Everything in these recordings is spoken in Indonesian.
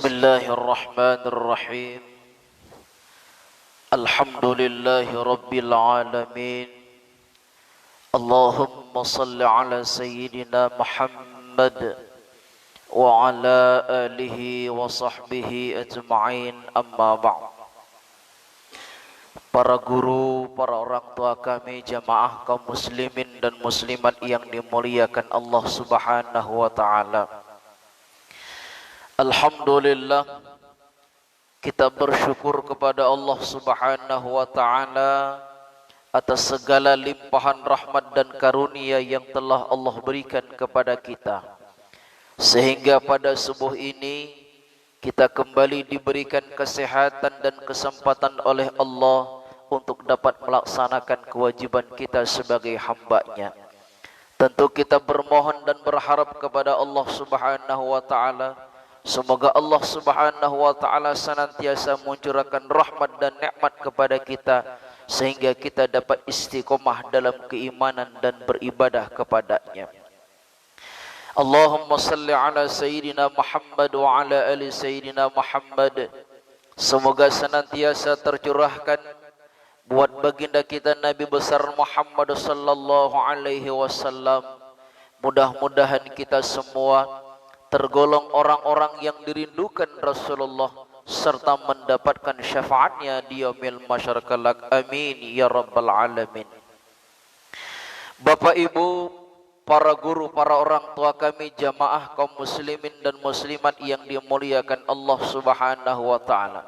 Bismillahirrahmanirrahim. Alhamdulillahi rabbil alamin. Allahumma salli ala sayyidina Muhammad wa ala alihi wa sahbihi ajma'in, amma ba'd. Para guru, para orang tua kami, jamaah kaum muslimin dan muslimat yang dimuliakan Allah Subhanahu wa ta'ala, alhamdulillah, kita bersyukur kepada Allah Subhanahu wa ta'ala atas segala limpahan rahmat dan karunia yang telah Allah berikan kepada kita, sehingga pada subuh ini kita kembali diberikan kesehatan dan kesempatan oleh Allah untuk dapat melaksanakan kewajiban kita sebagai hamba-Nya. Tentu kita bermohon dan berharap kepada Allah Subhanahu wa ta'ala, semoga Allah Subhanahu wa ta'ala senantiasa mencurahkan rahmat dan nikmat kepada kita, sehingga kita dapat istiqomah dalam keimanan dan beribadah kepada-Nya. Allahumma salli ala Sayyidina Muhammad wa ala ali Sayyidina Muhammad. Semoga senantiasa tercurahkan buat baginda kita Nabi besar Muhammad sallallahu alaihi wasallam. Mudah-mudahan kita semua tergolong orang-orang yang dirindukan Rasulullah serta mendapatkan syafaatnya di yaumil mahsyar kelak. Amin ya rabbal alamin. Bapak Ibu, para guru, para orang tua kami, jamaah kaum muslimin dan muslimat yang dimuliakan Allah Subhanahu wa ta'ala.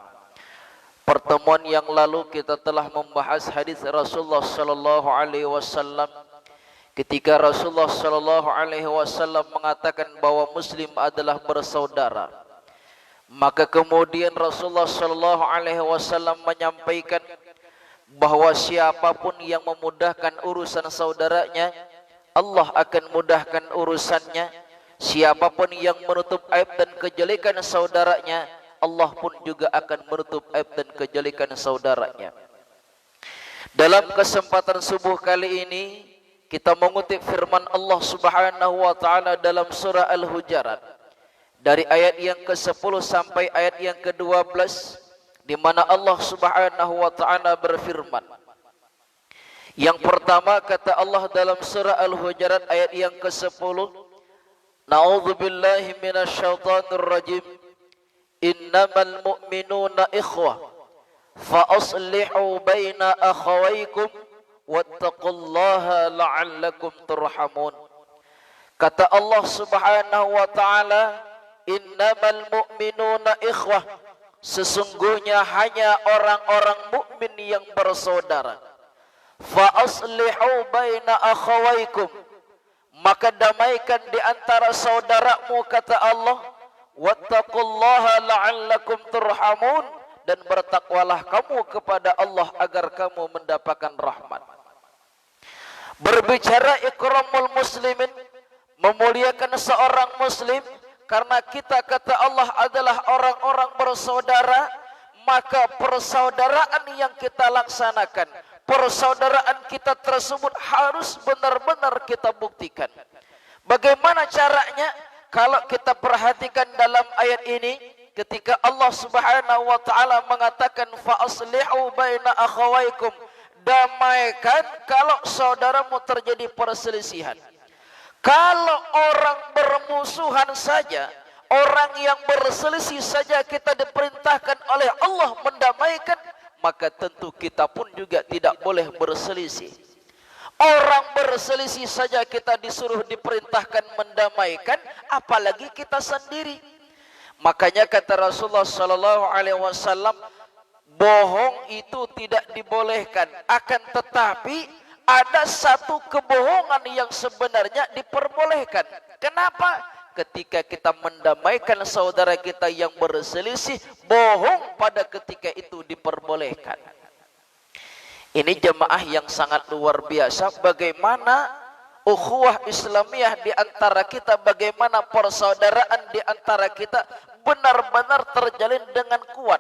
Pertemuan yang lalu kita telah membahas hadis Rasulullah sallallahu alaihi wasallam ketika Rasulullah sallallahu alaihi wasallam mengatakan bahwa muslim adalah bersaudara. Maka kemudian Rasulullah sallallahu alaihi wasallam menyampaikan bahwa siapapun yang memudahkan urusan saudaranya, Allah akan mudahkan urusannya. Siapapun yang menutup aib dan kejelekan saudaranya, Allah pun juga akan menutup aib dan kejelekan saudaranya. Dalam kesempatan subuh kali ini kita mengutip firman Allah Subhanahu wa ta'ala dalam surah Al-Hujarat dari ayat yang ke-10 sampai ayat yang ke-12, di mana Allah Subhanahu wa ta'ala berfirman. Yang pertama kata Allah dalam surah Al-Hujarat ayat yang ke-10, Na'udzubillahi minasyaitonir rajim. Innamal mu'minuna ikhwah fa aslihu baina akhawaykum wattaqullaha la'allakum turhamun. Kata Allah Subhanahu wa ta'ala, innamal mu'minuna ikhwah, sesungguhnya hanya orang-orang mukmin yang bersaudara. Fa aslihu baina akhawaykum, maka damaikan di antara saudaramu, kata Allah. Wattaqullaha la'allakum turhamun, dan bertakwalah kamu kepada Allah agar kamu mendapatkan rahmat. Berbicara ikramul muslimin, memuliakan seorang muslim, karena kita, kata Allah, adalah orang-orang bersaudara, maka persaudaraan yang kita laksanakan, persaudaraan kita tersebut harus benar-benar kita buktikan. Bagaimana caranya? Kalau kita perhatikan dalam ayat ini, ketika Allah Subhanahu wa ta'ala mengatakan fa aslihu baina akhawaykum, damaikan kalau saudaramu terjadi perselisihan. Kalau orang bermusuhan saja, orang yang berselisih saja kita diperintahkan oleh Allah mendamaikan, maka tentu kita pun juga tidak boleh berselisih. Orang berselisih saja kita disuruh diperintahkan mendamaikan, apalagi kita sendiri. Makanya kata Rasulullah sallallahu alaihi wasallam, bohong itu tidak dibolehkan, akan tetapi ada satu kebohongan yang sebenarnya diperbolehkan. Kenapa? Ketika kita mendamaikan saudara kita yang berselisih, bohong pada ketika itu diperbolehkan. Ini jemaah yang sangat luar biasa, bagaimana ukhuwah Islamiyah di antara kita, bagaimana persaudaraan di antara kita benar-benar terjalin dengan kuat.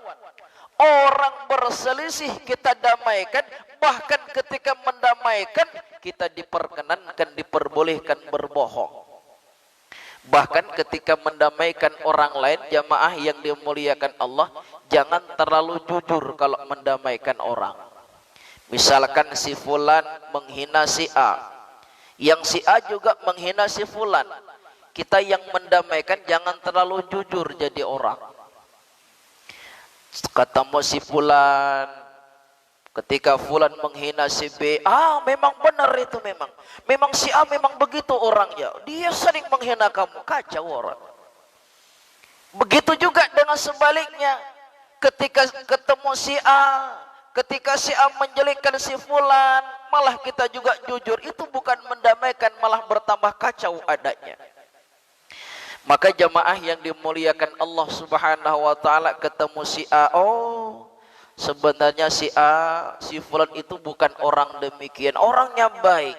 Orang berselisih kita damaikan, bahkan ketika mendamaikan kita diperkenankan, diperbolehkan berbohong. Bahkan ketika mendamaikan orang lain, jamaah yang dimuliakan Allah, jangan terlalu jujur kalau mendamaikan orang. Misalkan si fulan menghina si A, yang si A juga menghina si fulan. Kita yang mendamaikan jangan terlalu jujur jadi orang. Ketemu si fulan, ketika fulan menghina si B, memang benar itu, memang si A memang begitu orangnya, dia sering menghina kamu, kacau orang. Begitu juga dengan sebaliknya, ketika ketemu si A, ketika si A menjelekkan si fulan, malah kita juga jujur, itu bukan mendamaikan, malah bertambah kacau adanya. Maka jamaah yang dimuliakan Allah Subhanahu wa taala, ketemu si A, sebenarnya si A, si fulan itu bukan orang demikian, orangnya baik.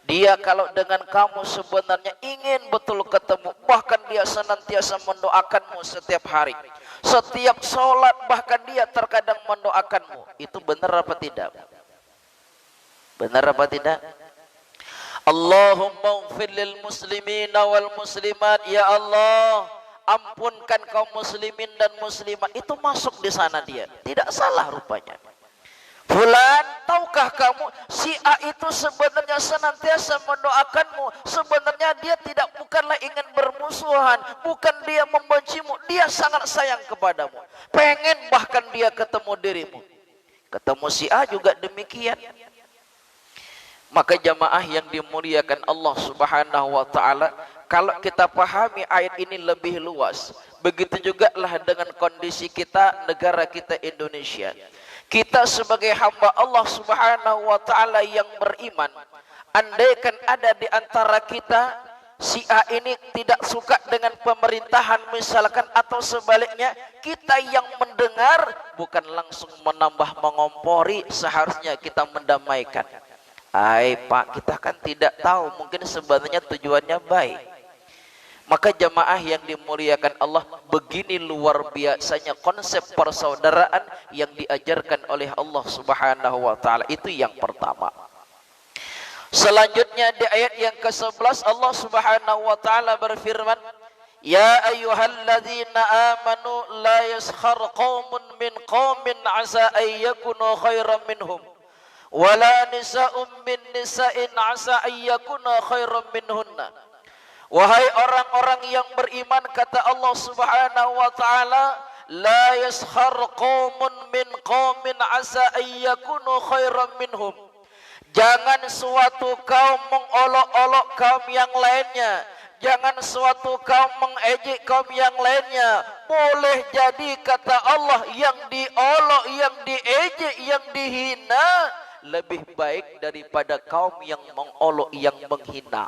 Dia kalau dengan kamu sebenarnya ingin betul ketemu, bahkan dia senantiasa mendoakanmu setiap hari. Setiap sholat bahkan dia terkadang mendoakanmu. Itu benar apa tidak? Benar apa tidak? Allahumma ighfir lil muslimina wal muslimat, ya Allah, ampunkan kaum muslimin dan muslimat. Itu masuk di sana dia, tidak salah rupanya. Fulan, tahukah kamu si A itu sebenarnya senantiasa mendoakanmu. Sebenarnya dia bukanlah ingin bermusuhan, bukan dia membencimu, dia sangat sayang kepadamu, pengen bahkan dia ketemu dirimu. Ketemu si A juga demikian. Maka jamaah yang dimuliakan Allah Subhanahu wa taala, kalau kita pahami ayat ini lebih luas, begitu juga lah dengan kondisi kita, negara kita Indonesia. Kita sebagai hamba Allah Subhanahu wa taala yang beriman, andaikan ada di antara kita si A ini tidak suka dengan pemerintahan misalkan, atau sebaliknya kita yang mendengar bukan langsung menambah mengompori, seharusnya kita mendamaikan. Pak, kita kan tidak tahu, mungkin sebenarnya tujuannya baik. Maka jamaah yang dimuliakan Allah, begini luar biasanya konsep persaudaraan yang diajarkan oleh Allah Subhanahu wa taala. Itu yang pertama. Selanjutnya di ayat yang ke-11 Allah Subhanahu wa taala berfirman, ya ayyuhalladzina amanu la yaskhar qaumun min qaumin asa ayyakunu khairan minhum wala nisa'un min nisa'in asa ayyakuna khairan minhunna. Wahai orang-orang yang beriman, kata Allah Subhanahu wa taala, la yaskhar qaumun min qaumin asa ayyakunu khairan minhum. Jangan suatu kaum mengolok-olok kaum yang lainnya, jangan suatu kaum mengejek kaum yang lainnya. Boleh jadi kata Allah yang diolok, yang diejek, yang dihina lebih baik daripada kaum yang mengolok, yang menghina.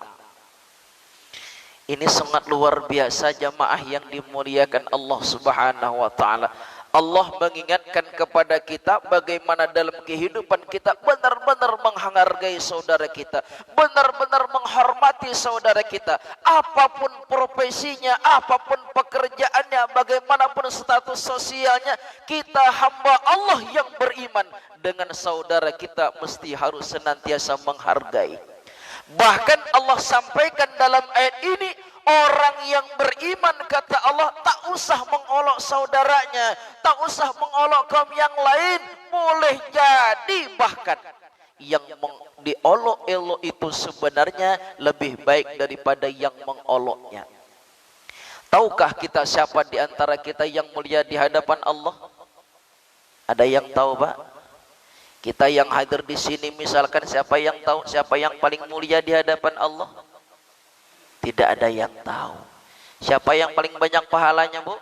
Ini sangat luar biasa jamaah yang dimuliakan Allah Subhanahu wa taala. Allah mengingatkan kepada kita bagaimana dalam kehidupan kita benar-benar menghargai saudara kita, benar-benar menghormati saudara kita, apapun profesinya, apapun pekerjaannya, bagaimanapun status sosialnya. Kita hamba Allah yang beriman, dengan saudara kita mesti harus senantiasa menghargai. Bahkan Allah sampaikan dalam ayat ini, orang yang beriman, kata Allah, tak usah mengolok saudaranya, tak usah mengolok kaum yang lain. Boleh jadi bahkan yang diolok-olok itu sebenarnya lebih baik daripada yang mengoloknya. Tahukah kita siapa di antara kita yang mulia di hadapan Allah? Ada yang tahu, Pak? Kita yang hadir di sini misalkan, siapa yang tahu siapa yang paling mulia di hadapan Allah? Tidak ada yang tahu. Siapa yang paling banyak pahalanya, Bu?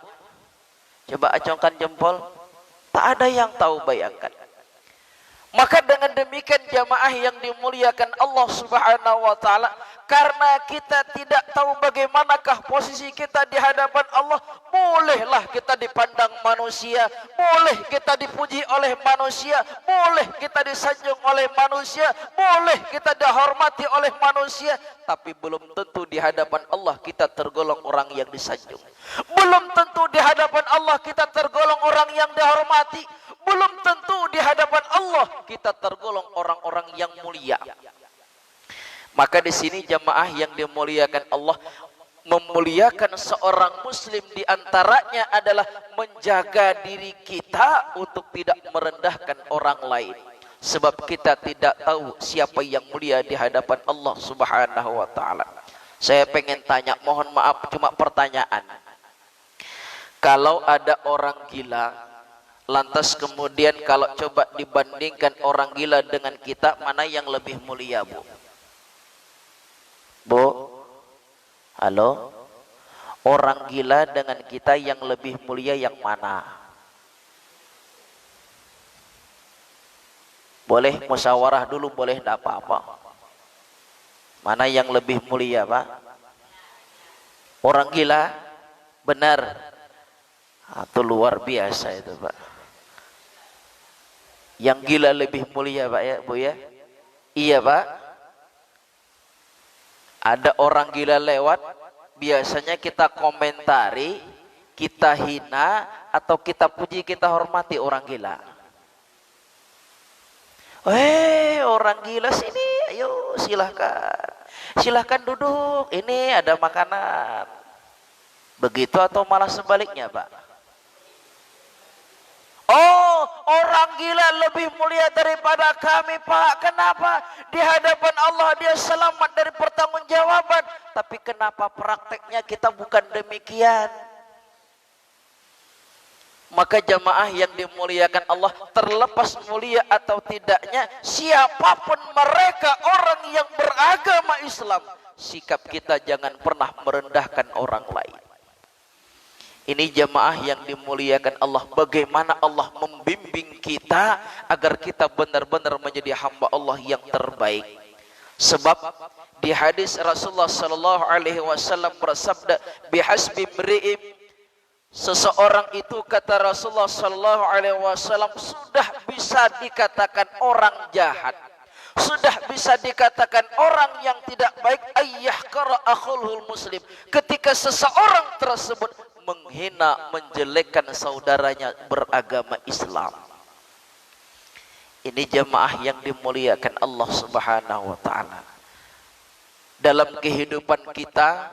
Coba acungkan jempol. Tak ada yang tahu, bayangkan. Maka dengan demikian jamaah yang dimuliakan Allah Subhanahu wa taala, karena kita tidak tahu bagaimanakah posisi kita di hadapan Allah, bolehlah kita dipandang manusia, boleh kita dipuji oleh manusia, boleh kita disanjung oleh manusia, boleh kita dihormati oleh manusia, tapi belum tentu di hadapan Allah kita tergolong orang yang disanjung. Belum tentu di hadapan Allah kita tergolong orang yang dihormati. Belum tentu di hadapan Allah kita tergolong orang-orang yang mulia. Maka di sini jamaah yang dimuliakan Allah, Memuliakan seorang muslim diantaranya adalah menjaga diri kita untuk tidak merendahkan orang lain. Sebab kita tidak tahu siapa yang mulia di hadapan Allah Subhanahu wa ta'ala. Saya pengen tanya, mohon maaf cuma pertanyaan. Kalau ada orang gila, lantas kemudian kalau coba dibandingkan orang gila dengan kita, mana yang lebih mulia, Bu? Bu? Halo? Orang gila dengan kita yang lebih mulia yang mana? Boleh musyawarah dulu, boleh, tidak apa-apa. Mana yang lebih mulia, Pak? Orang gila? Benar. Itu luar biasa itu, Pak. Yang gila lebih mulia, Pak, ya, Bu, ya? Iya, Pak. Ada orang gila lewat, biasanya kita komentari, kita hina, atau kita puji, kita hormati orang gila. Orang gila sini, ayo silahkan. Silahkan duduk, ini ada makanan. Begitu atau malah sebaliknya, Pak? Oh, orang gila lebih mulia daripada kami, Pak. Kenapa? Di hadapan Allah dia selamat dari pertanggungjawaban. Tapi kenapa prakteknya kita bukan demikian? Maka jamaah yang dimuliakan Allah, terlepas mulia atau tidaknya, siapapun mereka orang yang beragama Islam, sikap kita jangan pernah merendahkan orang lain. Ini jamaah yang dimuliakan Allah, bagaimana Allah membimbing kita agar kita benar-benar menjadi hamba Allah yang terbaik. Sebab di hadis Rasulullah sallallahu alaihi wasallam bersabda, bihasbi mri'in, seseorang itu kata Rasulullah sallallahu alaihi wasallam sudah bisa dikatakan orang jahat, sudah bisa dikatakan orang yang tidak baik, ayyahqara akhul muslim, ketika seseorang tersebut menghina, menjelekkan saudaranya beragama Islam. Ini jemaah yang dimuliakan Allah Subhanahu wa ta'ala. Dalam kehidupan kita,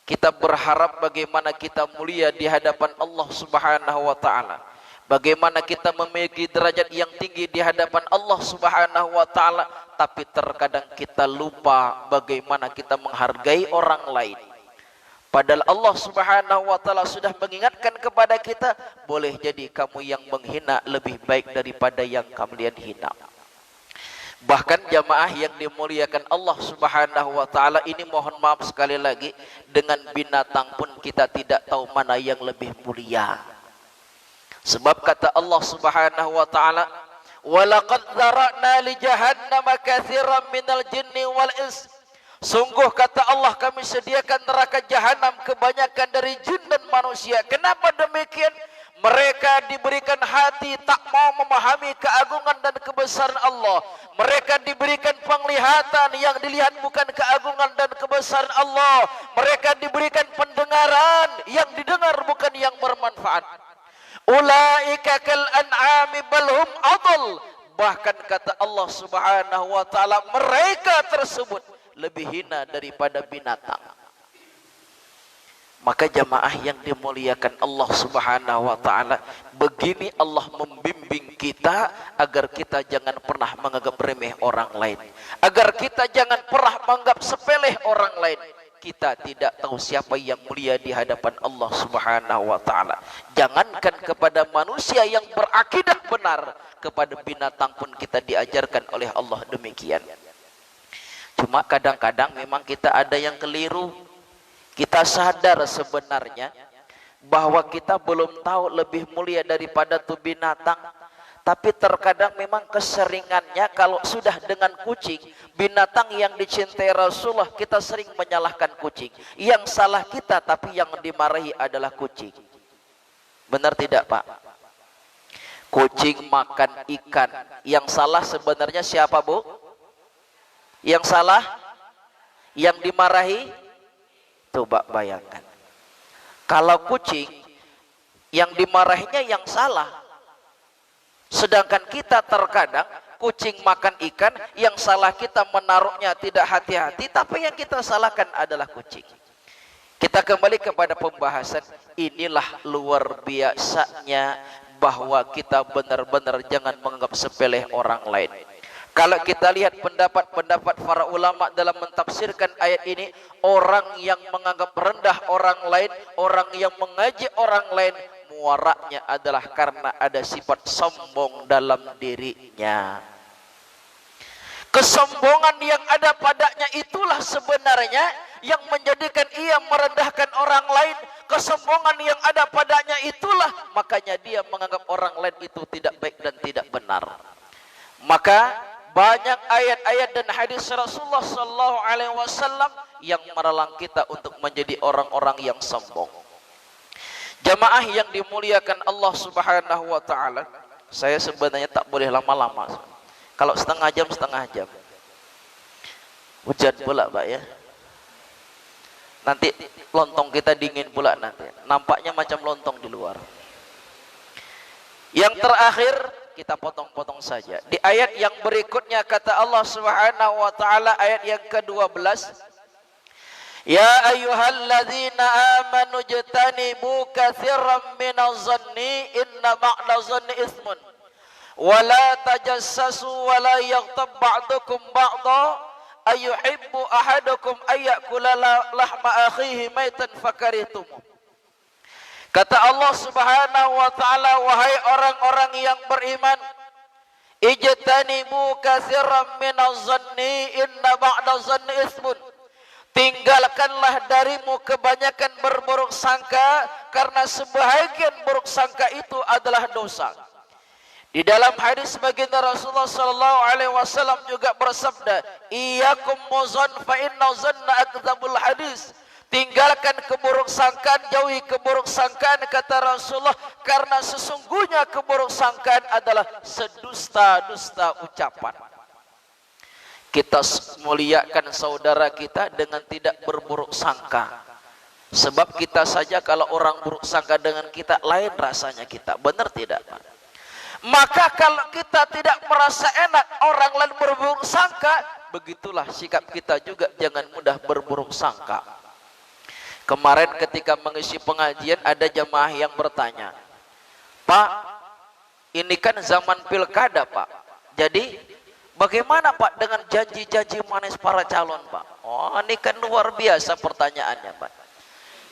kita berharap bagaimana kita mulia di hadapan Allah Subhanahu wa ta'ala. Bagaimana kita memiliki derajat yang tinggi di hadapan Allah Subhanahu wa ta'ala. Tapi terkadang kita lupa bagaimana kita menghargai orang lain. Padahal Allah Subhanahu wa ta'ala sudah mengingatkan kepada kita, boleh jadi kamu yang menghina lebih baik daripada yang kalian hina. Bahkan jamaah yang dimuliakan Allah Subhanahu wa ta'ala ini, mohon maaf sekali lagi, dengan binatang pun kita tidak tahu mana yang lebih mulia. Sebab kata Allah Subhanahu wa ta'ala, "Walaqad dzara'na li jahannama katsiran minal jinni wal ins." Sungguh kata Allah, kami sediakan neraka jahanam kebanyakan dari jin dan manusia. Kenapa demikian? Mereka diberikan hati tak mau memahami keagungan dan kebesaran Allah. Mereka diberikan penglihatan, yang dilihat bukan keagungan dan kebesaran Allah. Mereka diberikan pendengaran, yang didengar bukan yang bermanfaat. Ulaika kal an'ami bal hum adall. Bahkan kata Allah Subhanahu wa ta'ala, mereka tersebut lebih hina daripada binatang. Maka jamaah yang dimuliakan Allah Subhanahu wa ta'ala, begini Allah membimbing kita agar kita jangan pernah menganggap remeh orang lain, agar kita jangan pernah menganggap sepele orang lain. Kita tidak tahu siapa yang mulia di hadapan Allah Subhanahu wa ta'ala. Jangankan kepada manusia yang berakidah benar, kepada binatang pun kita diajarkan oleh Allah demikian. Cuma kadang-kadang memang kita ada yang keliru. Kita sadar sebenarnya bahwa kita belum tahu lebih mulia daripada tuh binatang. Tapi terkadang memang keseringannya kalau sudah dengan kucing, binatang yang dicintai Rasulullah, kita sering menyalahkan kucing. Yang salah kita, tapi yang dimarahi adalah kucing. Benar tidak, Pak? Kucing makan ikan. Yang salah sebenarnya siapa, Bu? Yang salah, yang dimarahi, coba bayangkan. Kalau kucing, yang dimarahinya yang salah. Sedangkan kita terkadang, kucing makan ikan, yang salah kita menaruhnya tidak hati-hati, tapi yang kita salahkan adalah kucing. Kita kembali kepada pembahasan. Inilah luar biasanya bahwa kita benar-benar jangan menganggap sepele orang lain. Kalau kita lihat pendapat-pendapat para ulama dalam mentafsirkan ayat ini, orang yang menganggap rendah orang lain, orang yang mengaji orang lain, muaranya adalah karena ada sifat sombong dalam dirinya. Kesombongan yang ada padanya itulah sebenarnya yang menjadikan ia merendahkan orang lain. Kesombongan yang ada padanya itulah makanya dia menganggap orang lain itu tidak baik dan tidak benar. Maka banyak ayat-ayat dan hadis Rasulullah sallallahu alaihi wasallam yang melarang kita untuk menjadi orang-orang yang sombong. Jamaah yang dimuliakan Allah Subhanahu wa taala, saya sebenarnya tak boleh lama-lama. Kalau setengah jam. Hujan pula, Pak ya. Nanti lontong kita dingin pula nanti. Nampaknya macam lontong di luar. Yang terakhir kita potong-potong saja. Di ayat yang berikutnya kata Allah Subhanahu wa taala, ayat yang ke-12, ya ayyuhalladzina amanu jtanibu katsiran minadh-dhanni inna ba'dadh-dhanni itsmun wa la tajassasu wa la yaghtab ba'dukum ba'dha ayuhibbu ahadukum ayyakula lahma akhihi maitan fakarihtumuh. Kata Allah Subhanahu wa taala, wahai orang-orang yang beriman, ijtanibu katsiran minadh-dhanni inna ba'dadh-dhanni itsmun. Tinggalkanlah darimu kebanyakan berburuk sangka, karena sebahagian buruk sangka itu adalah dosa. Di dalam hadis baginda Rasulullah sallallahu alaihi wasallam juga bersabda, iyyakum wazann fa inna zanna akdzabul hadis. Tinggalkan keburuk sangkaan, jauhi keburuk sangkaan, kata Rasulullah, karena sesungguhnya keburuk sangkaan adalah sedusta-dusta ucapan. Kita muliakan saudara kita dengan tidak berburuk sangka. Sebab kita saja kalau orang buruk sangka dengan kita, lain rasanya kita. Benar tidak, Pak? Maka kalau kita tidak merasa enak orang lain berburuk sangka, begitulah sikap kita juga, jangan mudah berburuk sangka. Kemarin ketika mengisi pengajian ada jamaah yang bertanya, Pak, ini kan zaman pilkada, Pak. Jadi bagaimana, Pak, dengan janji-janji manis para calon, Pak? Oh, ini kan luar biasa pertanyaannya, Pak.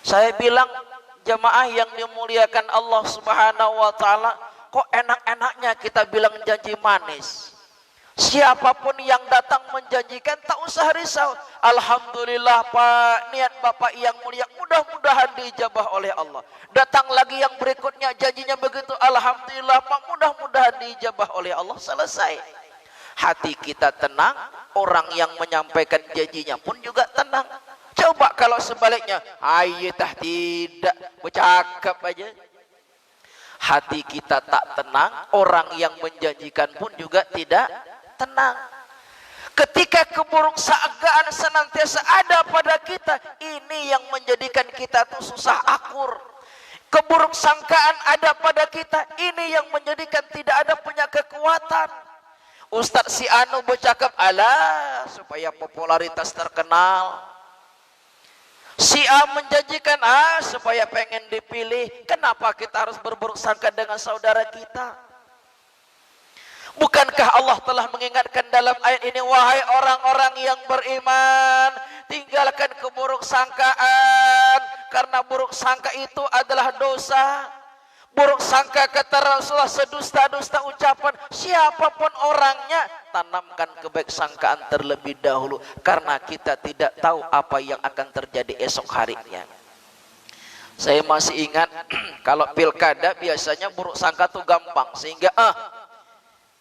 Saya bilang, jamaah yang dimuliakan Allah Subhanahu wa taala, kok enak-enaknya kita bilang janji manis. Siapapun yang datang menjanjikan tak usah risau. Alhamdulillah, Pak, niat Bapak yang mulia mudah-mudahan diijabah oleh Allah. Datang lagi yang berikutnya janjinya begitu, alhamdulillah, Pak, mudah-mudahan diijabah oleh Allah. Selesai. Hati kita tenang, orang yang menyampaikan janjinya pun juga tenang. Coba kalau sebaliknya, ayyatah tidak, bercakap aja. Hati kita tak tenang, orang yang menjanjikan pun juga tidak tenang. Ketika keburuk sangkaan senantiasa ada pada kita, ini yang menjadikan kita tuh susah akur. Keburuk sangkaan ada pada kita, ini yang menjadikan tidak ada punya kekuatan. Ustadz si Anu bercakap, alah supaya popularitas terkenal. Si A menjanjikan supaya pengen dipilih. Kenapa kita harus berburuk sangka dengan saudara kita? Bukankah Allah telah mengingatkan dalam ayat ini, wahai orang-orang yang beriman, tinggalkan keburuk sangkaan, karena buruk sangka itu adalah dosa. Buruk sangka, kata Rasulullah, sedusta-dusta ucapan. Siapapun orangnya, tanamkan kebaik sangkaan terlebih dahulu, karena kita tidak tahu apa yang akan terjadi esok harinya. Saya masih ingat kalau pilkada biasanya buruk sangka tuh gampang, sehingga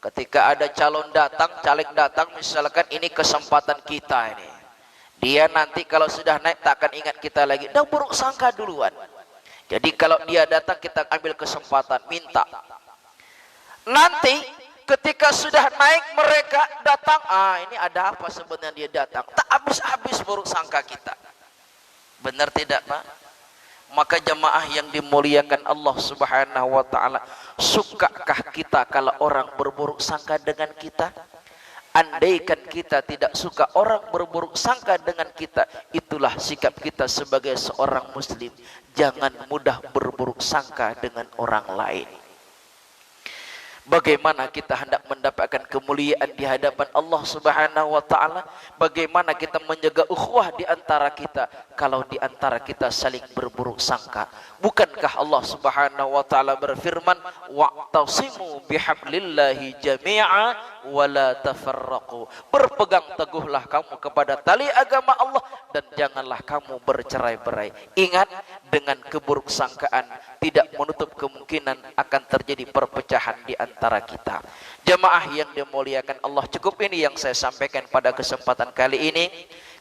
ketika ada calon datang, caleg datang, misalkan ini kesempatan kita ini, dia nanti kalau sudah naik tak akan ingat kita lagi, dah buruk sangka duluan. Jadi kalau dia datang, kita ambil kesempatan, minta. Nanti ketika sudah naik mereka datang, ini ada apa sebenarnya dia datang, tak habis-habis buruk sangka kita. Benar tidak, Pak? Maka jemaah yang dimuliakan Allah Subhanahu wa taala, sukakah kita kalau orang berburuk sangka dengan kita? Andaikan kita tidak suka orang berburuk sangka dengan kita, itulah sikap kita sebagai seorang muslim. Jangan mudah berburuk sangka dengan orang lain. Bagaimana kita hendak mendapatkan kemuliaan di hadapan Allah Subhanahu wa taala? Bagaimana kita menjaga ukhuwah di antara kita kalau di antara kita saling berburuk sangka? Bukankah Allah Subhanahu wa taala berfirman, "Wa'tasimu bihablillahi jami'a wa la tafarraqu." Berpegang teguhlah kamu kepada tali agama Allah dan janganlah kamu bercerai-berai. Ingat, dengan keburuk sangkaan tidak menutup kemungkinan akan terjadi perpecahan di antara kita. Jamaah yang dimuliakan Allah, cukup ini yang saya sampaikan pada kesempatan kali ini.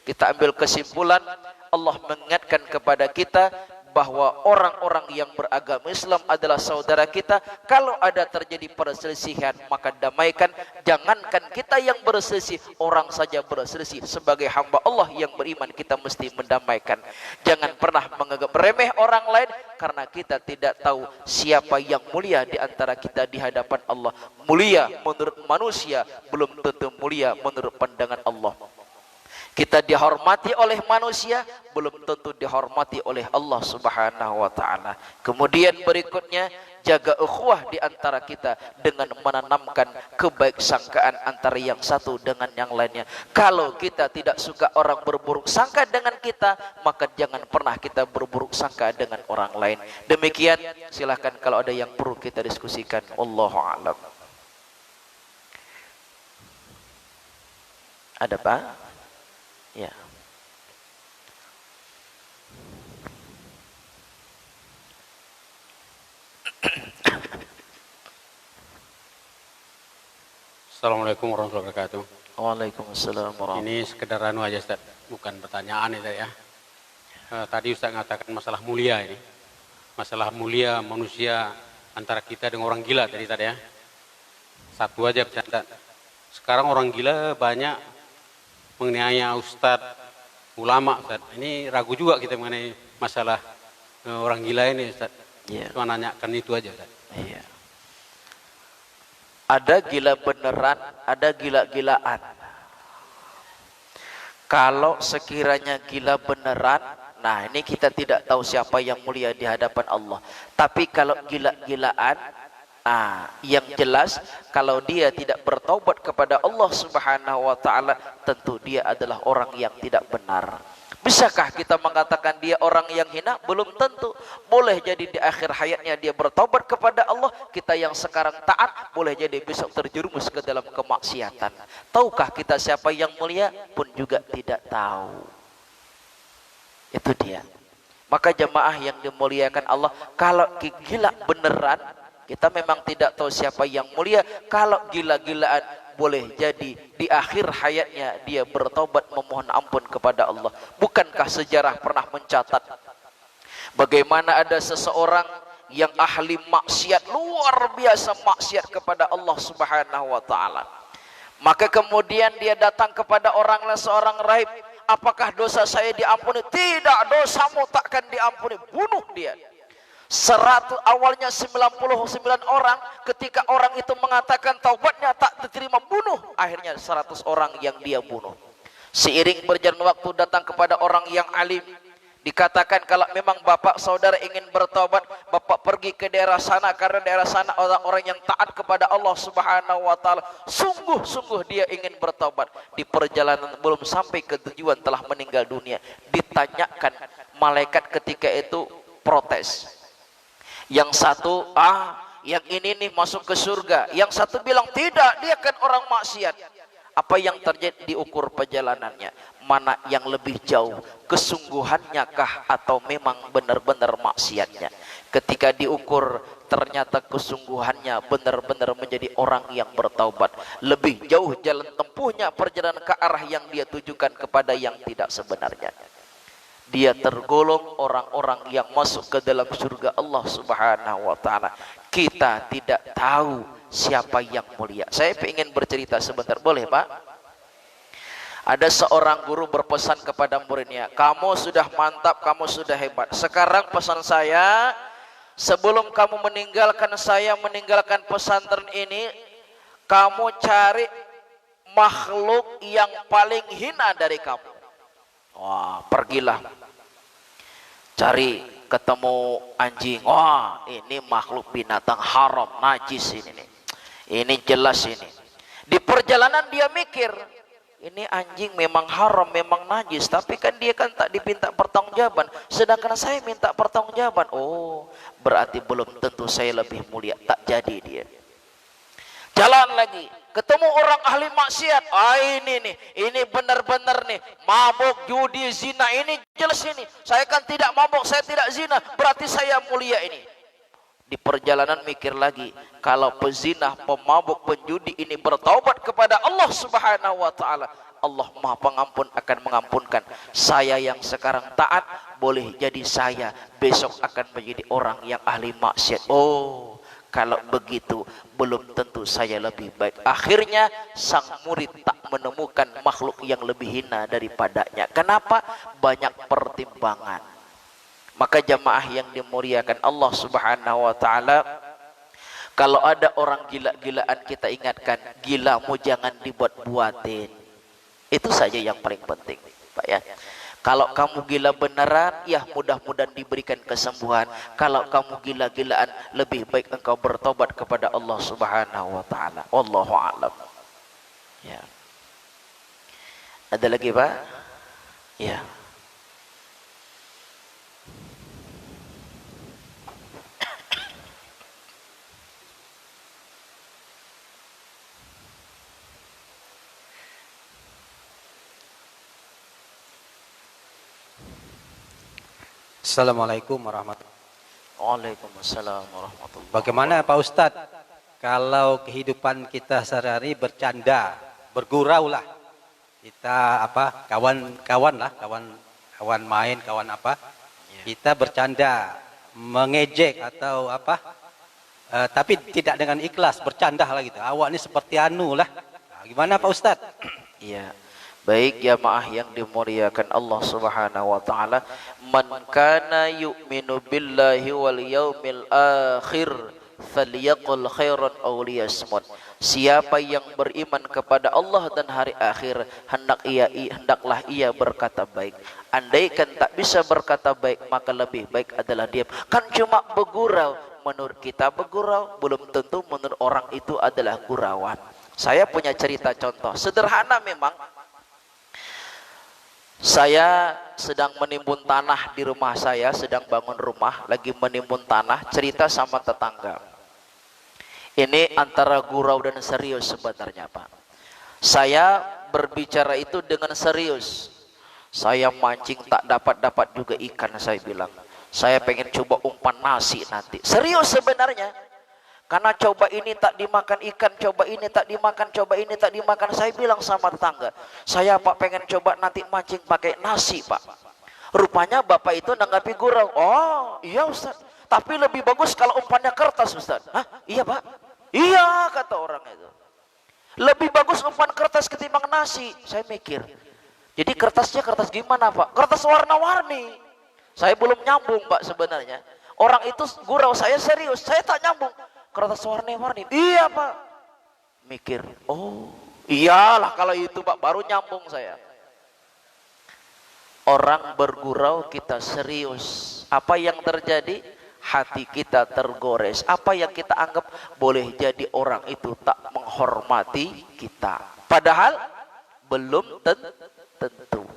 Kita ambil kesimpulan, Allah mengingatkan kepada kita bahwa orang-orang yang beragama Islam adalah saudara kita. Kalau ada terjadi perselisihan, maka damaikan. Jangankan kita yang berselisih, orang saja berselisih. Sebagai hamba Allah yang beriman, kita mesti mendamaikan. Jangan pernah menganggap remeh orang lain, karena kita tidak tahu siapa yang mulia di antara kita di hadapan Allah. Mulia menurut manusia belum tentu mulia menurut pandangan Allah. Kita dihormati oleh manusia, belum tentu dihormati oleh Allah Subhanahu wa taala. Kemudian berikutnya, jaga ukhuwah di antara kita dengan menanamkan kebaik-sangkaan antara yang satu dengan yang lainnya. Kalau kita tidak suka orang berburuk sangka dengan kita, maka jangan pernah kita berburuk sangka dengan orang lain. Demikian, silahkan kalau ada yang perlu kita diskusikan. Wallahu a'lam. Ada Pak? Ya. Assalamualaikum warahmatullahi wabarakatuh. Waalaikumsalam warahmatullahi. Ini sekedar anu aja Ustaz, bukan pertanyaan itu ya. Tadi Ustaz mengatakan masalah mulia ini. Masalah mulia manusia antara kita dengan orang gila tadi ya. Satu aja Ustaz. Sekarang orang gila banyak menganiaya Ustadz, ulama Ustaz. Ini ragu juga kita mengenai masalah orang gila ini Ustaz. Yeah. Cuma nanyakan itu aja Ustaz. Iya. Ada gila beneran, ada gila-gilaan. Kalau sekiranya gila beneran, nah ini kita tidak tahu siapa yang mulia di hadapan Allah. Tapi kalau gila-gilaan, nah, yang jelas kalau dia tidak bertaubat kepada Allah Subhanahu wa taala, tentu dia adalah orang yang tidak benar. Bisakah kita mengatakan dia orang yang hina? Belum tentu. Boleh jadi di akhir hayatnya dia bertaubat kepada Allah. Kita yang sekarang taat, boleh jadi besok terjerumus ke dalam kemaksiatan. Tahukah kita siapa yang mulia? Pun juga tidak tahu. Itu dia. Maka jemaah yang dimuliakan Allah, kalau gila beneran, kita memang tidak tahu siapa yang mulia. Kalau gila-gilaan, boleh jadi di akhir hayatnya dia bertobat memohon ampun kepada Allah. Bukankah sejarah pernah mencatat bagaimana ada seseorang yang ahli maksiat, luar biasa maksiat kepada Allah Subhanahu wa taala. Maka kemudian dia datang kepada orang lain, seorang rahib, apakah dosa saya diampuni? Tidak, dosamu takkan diampuni. Bunuh dia. Awalnya 99 orang, ketika orang itu mengatakan taubatnya tak diterima, bunuh. Akhirnya 100 orang yang dia bunuh. Seiring berjalan waktu datang kepada orang yang alim, dikatakan kalau memang bapak saudara ingin bertaubat, bapak pergi ke daerah sana, karena daerah sana orang-orang yang taat kepada Allah Subhanahu wa taala. Sungguh-sungguh dia ingin bertaubat. Di perjalanan belum sampai ke tujuan telah meninggal dunia. Ditanyakan malaikat ketika itu protes. Yang satu, yang ini nih masuk ke surga. Yang satu bilang tidak, dia kan orang maksiat. Apa yang terjadi? Diukur perjalanannya. Mana yang lebih jauh? Kesungguhannya kah atau memang benar-benar maksiatnya? Ketika diukur, ternyata kesungguhannya benar-benar menjadi orang yang bertaubat. Lebih jauh jalan tempuhnya, perjalanan ke arah yang dia tujukan kepada yang tidak sebenarnya. Dia tergolong orang-orang yang masuk ke dalam surga Allah Subhanahu wa taala. Kita tidak tahu siapa yang mulia. Saya ingin bercerita sebentar, boleh Pak? Ada seorang guru berpesan kepada muridnya, kamu sudah mantap, kamu sudah hebat. Sekarang pesan saya, sebelum kamu meninggalkan saya, meninggalkan pesantren ini, kamu cari makhluk yang paling hina dari kamu. Wah, pergilah cari ketemu anjing. Wah, ini makhluk binatang haram, najis ini nih. Ini jelas ini. Di perjalanan dia mikir, ini anjing memang haram, memang najis, tapi kan dia kan tak diminta pertanggungjawaban, sedangkan saya minta pertanggungjawaban. Oh, berarti belum tentu saya lebih mulia. Tak jadi dia. Jalan lagi, ketemu orang ahli maksiat. Ah, ini benar-benar nih, mabuk, judi, zina, ini jelas ini. Saya kan tidak mabuk, saya tidak zina, berarti saya mulia ini. Di perjalanan mikir lagi, kalau pezina, pemabuk, penjudi ini bertaubat kepada Allah Subhanahu wa taala, Allah Maha Pengampun akan mengampunkan. Saya yang sekarang taat, boleh jadi saya besok akan menjadi orang yang ahli maksiat. Oh, kalau begitu belum tentu saya lebih baik. Akhirnya sang murid tak menemukan makhluk yang lebih hina daripadanya. Kenapa? Banyak pertimbangan. Maka jamaah yang dimuliakan Allah Subhanahu wa taala, kalau ada orang gila-gilaan kita ingatkan, gilamu jangan dibuat-buatin. Itu saja yang paling penting, Pak ya. Kalau kamu gila beneran, ya mudah-mudahan diberikan kesembuhan. Kalau kamu gila-gilaan, lebih baik engkau bertobat kepada Allah Subhanahu wa taala. Wallahu a'lam. Ya. Ada lagi, Pak? Ya. Assalamualaikum warahmatullahi wabarakatuh. Waalaikumsalam warahmatullahi wabarakatuh. Bagaimana Pak Ustadz kalau kehidupan kita sehari-hari bercanda, bergurau lah, kita apa kawan-kawan lah, kawan main, kawan apa, kita bercanda, mengejek atau apa, tapi tidak dengan ikhlas, bercanda lah gitu. Awak ini seperti anu lah. Nah, gimana Pak Ustadz? Iya. Baik jamaah yang dimuliakan Allah Subhanahu wa taala, man kana yu'minu billahi wal yaumil akhir falyaqul khairan aw liyasmut. Siapa yang beriman kepada Allah dan hari akhir, hendaklah ia berkata baik. Andaikan tak bisa berkata baik, maka lebih baik adalah diam. Kan cuma bergurau, menurut kita bergurau, belum tentu menurut orang itu adalah gurauan. Saya punya cerita contoh sederhana memang. Saya sedang menimbun tanah di rumah saya, sedang bangun rumah, lagi menimbun tanah, cerita sama tetangga. Ini antara gurau dan serius sebenarnya, Pak. Saya berbicara itu dengan serius. Saya mancing tak dapat juga ikan, saya bilang. Saya pengen coba umpan nasi nanti. Serius sebenarnya. Karena coba ini tak dimakan ikan, coba ini tak dimakan, coba ini tak dimakan. Saya bilang sama tetangga, saya Pak pengen coba nanti mancing pakai nasi Pak. Rupanya Bapak itu nanggapi gurau. Oh iya Ustaz, tapi lebih bagus kalau umpannya kertas Ustaz. Hah? Iya Pak? Iya kata orang itu. Lebih bagus umpan kertas ketimbang nasi. Saya mikir, jadi kertasnya kertas gimana Pak? Kertas warna-warni. Saya belum nyambung Pak sebenarnya. Orang itu gurau, saya serius, saya tak nyambung. Kertas warna-warni. Iya Pak. Mikir, oh iyalah kalau itu Pak, baru nyambung saya. Orang bergurau kita serius. Apa yang terjadi? Hati kita tergores. Apa yang kita anggap, boleh jadi orang itu tak menghormati kita. Padahal belum tentu.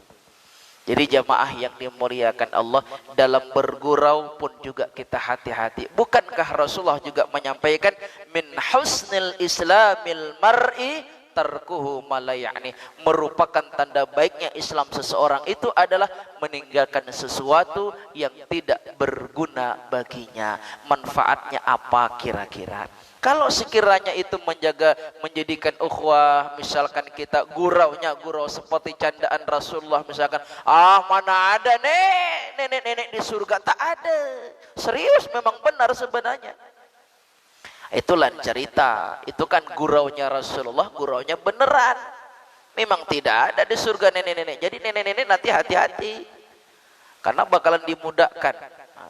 Jadi jamaah yang dimuliakan Allah, dalam bergurau pun juga kita hati-hati. Bukankah Rasulullah juga menyampaikan min husnil islamil mar'i tarkuhu malayani, merupakan tanda baiknya Islam seseorang itu adalah meninggalkan sesuatu yang tidak berguna baginya. Manfaatnya apa kira-kira? Kalau sekiranya itu menjadikan ukhuwah, misalkan kita gurau seperti candaan Rasulullah, misalkan, mana ada nenek di surga, tak ada. Serius memang benar sebenarnya. Itulah cerita, itu kan guraunya Rasulullah, guraunya beneran. Memang tidak ada di surga nenek-nenek. Jadi nenek-nenek nanti hati-hati, karena bakalan dimudahkan. Nah,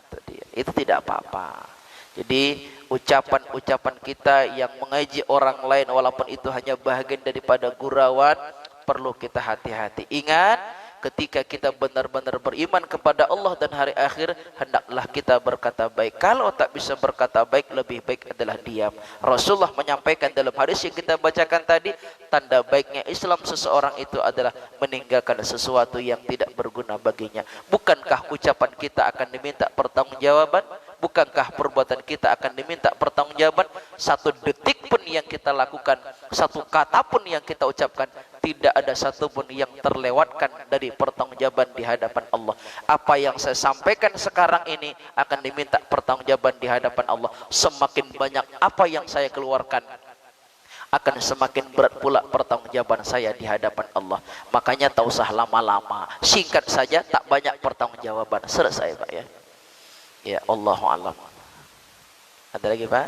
itu tidak apa-apa. Jadi ucapan-ucapan kita yang mengaji orang lain walaupun itu hanya bahagian daripada gurauan, perlu kita hati-hati. Ingat, ketika kita benar-benar beriman kepada Allah dan hari akhir, hendaklah kita berkata baik. Kalau tak bisa berkata baik, lebih baik adalah diam. Rasulullah menyampaikan dalam hadis yang kita bacakan tadi, tanda baiknya Islam seseorang itu adalah meninggalkan sesuatu yang tidak berguna baginya. Bukankah ucapan kita akan diminta pertanggungjawaban? Bukankah perbuatan kita akan diminta pertanggungjawaban? Satu detik pun yang kita lakukan, satu kata pun yang kita ucapkan, tidak ada satu pun yang terlewatkan dari pertanggungjawaban di hadapan Allah. Apa yang saya sampaikan sekarang ini akan diminta pertanggungjawaban di hadapan Allah. Semakin banyak apa yang saya keluarkan, akan semakin berat pula pertanggungjawaban saya di hadapan Allah. Makanya tak usah lama-lama, singkat saja, tak banyak pertanggungjawaban. Selesai Pak ya. Ya, Allahu a'lam. Ada lagi Pak?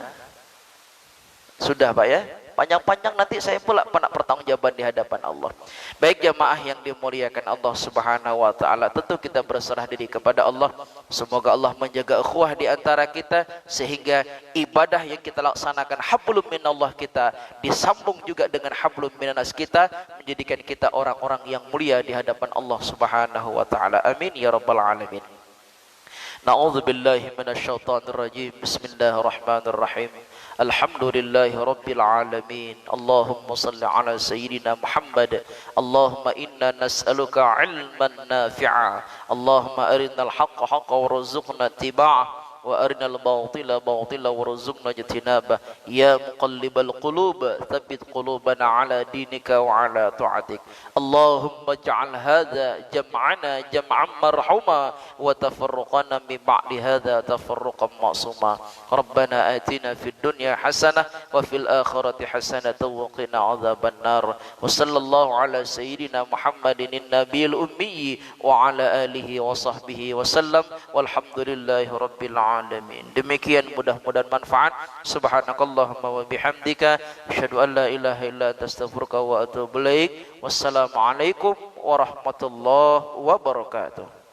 Sudah Pak ya? Panjang-panjang nanti saya pula nak pertanggungjawaban di hadapan Allah. Baik jamaah yang dimuliakan Allah Subhanahu wa taala, tentu kita berserah diri kepada Allah. Semoga Allah menjaga ukhuwah di antara kita sehingga ibadah yang kita laksanakan hablum minallah kita disambung juga dengan hablum minanas kita, menjadikan kita orang-orang yang mulia di hadapan Allah Subhanahu wa taala. Amin ya rabbal alamin. Na'udzu billahi minasyaitonir rajim. Bismillahirrahmanirrahim. Alhamdulillahi rabbil alamin. Allahumma salli ala sayyidina Muhammad. Allahumma inna nas'aluka ilman nafi'a. Allahumma arinal haqqa haqqan warzuqna ittiba'ah wa arinal batila batila warzuqna ijtinabah. Ya muqallibal qulub, tsabbit qulubana ala dinika wa ala ta'atik. Allahumma ij'al hadza jam'ana jam'an marhuma wa tafarruqana min ba'di hadza tafarruqan ma'suma. Rabbana atina fid dunya hasanah wa fil akhirati hasanah wa qina adzaban nar. Wa sallallahu ala sayyidina Muhammadin nabiyil ummi wa ala alihi wa sahbihi wa sallam. Walhamdulillahi rabbil alamin. Demikian, mudah-mudahan manfaat. Subhanakallahumma wa bihamdika asyhadu an la ilaha illa anta astaghfiruka wa atubu ilaik. Wassalamualaikum warahmatullahi wabarakatuh.